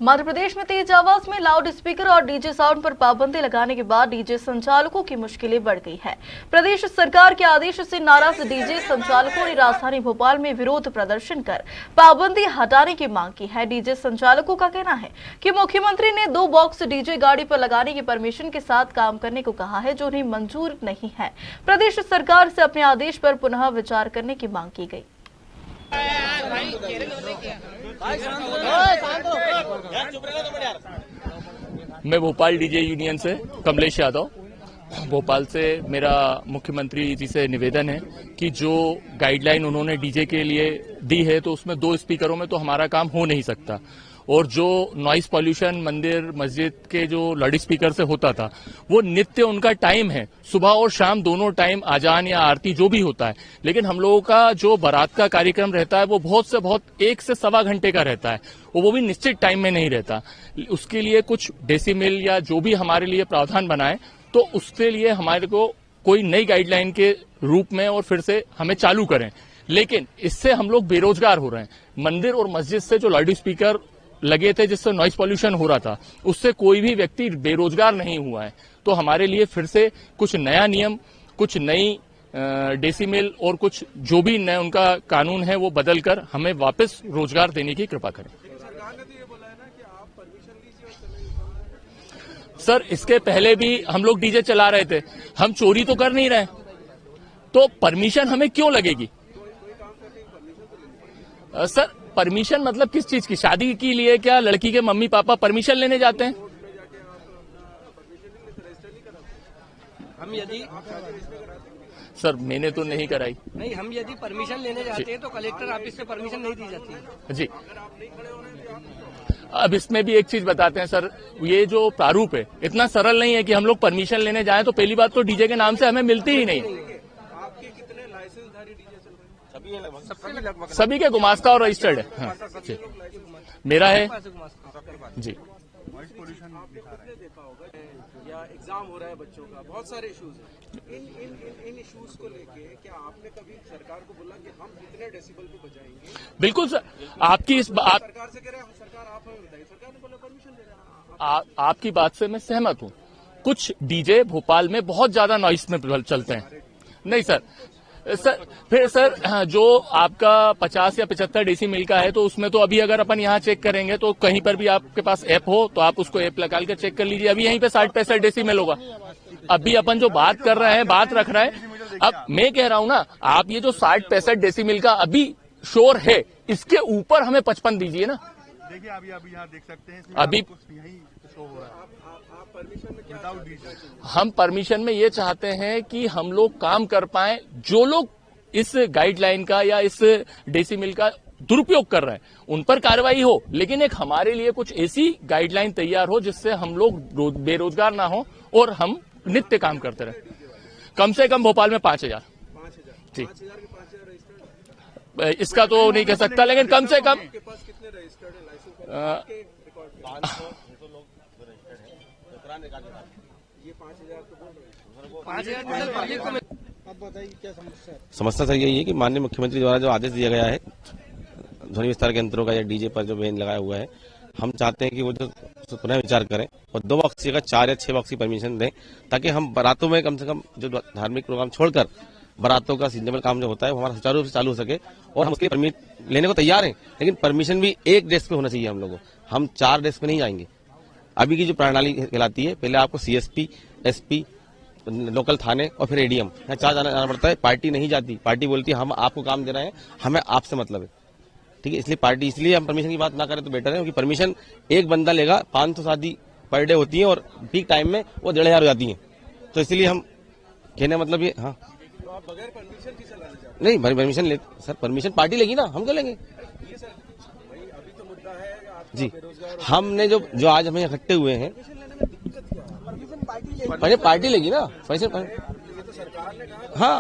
मध्य प्रदेश में तेज आवाज में लाउड स्पीकर और डीजे साउंड पर पाबंदी लगाने के बाद डीजे संचालकों की मुश्किलें बढ़ गई है। प्रदेश सरकार के आदेश से नाराज डीजे संचालकों ने राजधानी भोपाल में विरोध प्रदर्शन कर पाबंदी हटाने की मांग की है। डीजे संचालकों का कहना है कि मुख्यमंत्री ने 2 बॉक्स डीजे गाड़ी पर लगाने की परमिशन के साथ काम करने को कहा है, जो उन्हें मंजूर नहीं है। प्रदेश सरकार से अपने आदेश पर पुनः विचार करने की मांग की गई। मैं भोपाल डीजे यूनियन से कमलेश यादव। भोपाल से मेरा मुख्यमंत्री जी से निवेदन है कि जो गाइडलाइन उन्होंने डीजे के लिए दी है तो उसमें 2 स्पीकरों में तो हमारा काम हो नहीं सकता, और जो नॉइस पॉल्यूशन मंदिर मस्जिद के जो लाउड स्पीकर से होता था वो नित्य उनका टाइम है, सुबह और शाम दोनों टाइम अजान या आरती जो भी होता है। लेकिन हम लोगों का जो बारात का कार्यक्रम रहता है वो बहुत से बहुत 1 से सवा घंटे का रहता है, वो भी निश्चित टाइम में नहीं रहता। उसके लिए कुछ डेसिमल या जो भी हमारे लिए प्रावधान बनाए तो उसके लिए हमारे को कोई नई गाइडलाइन के रूप में और फिर से हमें चालू करें। लेकिन इससे हम लोग बेरोजगार हो रहे हैं। मंदिर और मस्जिद से जो लाउड स्पीकर लगे थे जिससे नॉइस पॉल्यूशन हो रहा था, उससे कोई भी व्यक्ति बेरोजगार नहीं हुआ है। तो हमारे लिए फिर से कुछ नया नियम, कुछ नई डेसिमल और कुछ जो भी नया उनका कानून है वो बदलकर हमें वापस रोजगार देने की कृपा करें। सर, इसके पहले भी हम लोग डीजे चला रहे थे, हम चोरी तो कर नहीं रहे, तो परमिशन हमें क्यों लगेगी? सर, परमिशन मतलब किस चीज की? शादी के लिए क्या लड़की के मम्मी पापा परमिशन लेने जाते हैं? हम यदि सर, मैंने तो नहीं कराई। नहीं, हम यदि परमिशन लेने जाते हैं तो कलेक्टर ऑफिस से परमिशन नहीं दी जाती है। जी, अब इसमें भी एक चीज बताते हैं सर, ये जो प्रारूप है इतना सरल नहीं है कि हम लोग परमिशन लेने जाएं तो पहली बात तो डीजे के नाम से हमें मिलती ही नहीं। आपके कितने लाइसेंसधारी डीजे चल रहे हैं? लगभग सभी के गुमास्ता और रजिस्टर्ड है। हाँ, जी, मेरा है जी। नॉइस पोल्यूशन देखा होगा या एग्जाम हो रहा है बच्चों का, बहुत सारे इश्यूज हैं। इन इश्यूज को लेके क्या आपने कभी सरकार को बोला कि हम इतने डेसिबल पे बजाएंगे? बिल्कुल सर, आपकी इस बात सरकार से कह रहे हैं, सरकार आप हमें बताइए। सरकार ने बोला परमिशन दे रहा है। आपकी बात से मैं सहमत हूँ। कुछ डीजे भोपाल में बहुत ज्यादा नॉइस में चलते हैं। नहीं सर, फिर सर जो आपका 50 या 75 डेसिमल का है तो उसमें तो अभी अगर अपन यहाँ चेक करेंगे तो कहीं पर भी आपके पास ऐप हो तो आप उसको ऐप लगा कर चेक कर लीजिए। अभी यहीं पे 60-65 डेसिमल होगा। अभी अपन जो बात कर रहे हैं, बात रख रहे हैं। अब मैं कह रहा हूँ ना, आप ये जो 60-65 डेसिमल का अभी शोर है, इसके ऊपर हमें 55 दीजिए ना। देखिए अभी यहाँ देख सकते हैं, अभी यही शो हो रहा है। आप परमिशन में क्या? हम परमिशन में ये चाहते हैं कि हम लोग काम कर पाए। जो लोग इस गाइडलाइन का या इस डेसिमल का दुरुपयोग कर रहे हैं उन पर कार्रवाई हो, लेकिन एक हमारे लिए कुछ ऐसी गाइडलाइन तैयार हो जिससे हम लोग बेरोजगार ना हो और हम नित्य काम करते रहे। कम से कम भोपाल में 5000। जी, इसका तो नहीं कह सकता, लेकिन कम से कम समस्या सर यही है कि माननीय मुख्यमंत्री द्वारा जो आदेश दिया गया है ध्वनि विस्तार के यंत्रों का या डीजे पर जो बैन लगाया हुआ है, हम चाहते हैं कि वो जो पुनः विचार करें और 2 बॉक्स की जगह 4 या 6 बॉक्स की परमिशन दें, ताकि हम बारातों में कम से कम जो धार्मिक प्रोग्राम छोड़कर बारातों का सीजनेबल काम जो होता है वो हमारा सुचारू रूप से चालू हो सके। और हम उसके लिए परमिट लेने को तैयार हैं, लेकिन परमिशन भी एक डेस्क पे होना चाहिए। हम लोगों हम 4 डेस्क पे नहीं जाएंगे। अभी की जो प्रणाली कहलाती है, पहले आपको CSP, SP, लोकल थाने और फिर ADM यहाँ 4 जाना पड़ता है। पार्टी नहीं जाती, पार्टी बोलती है हम आपको काम दे रहे हैं, हमें आपसे मतलब है। ठीक है, इसलिए हम परमिशन की बात ना करें तो बेटर है, क्योंकि परमिशन एक बंदा लेगा। 500 शादी पर डे होती है और पीक टाइम में वो 1500 हो जाती है। तो इसलिए हम कहने मतलब ये, हाँ, तो आप बगैर परमिशन की चलाने जाते? नहीं, परमिशन ले सर, परमिशन पार्टी लेगी ना, हम क्यों लेंगे? ये सर भाई अभी तो मुद्दा है जी, हमने जो आज हमें इकट्ठे हुए हैं, पहले पार्टी लेगी ना परमिशन। ये तो सरकार ने कहा। हाँ,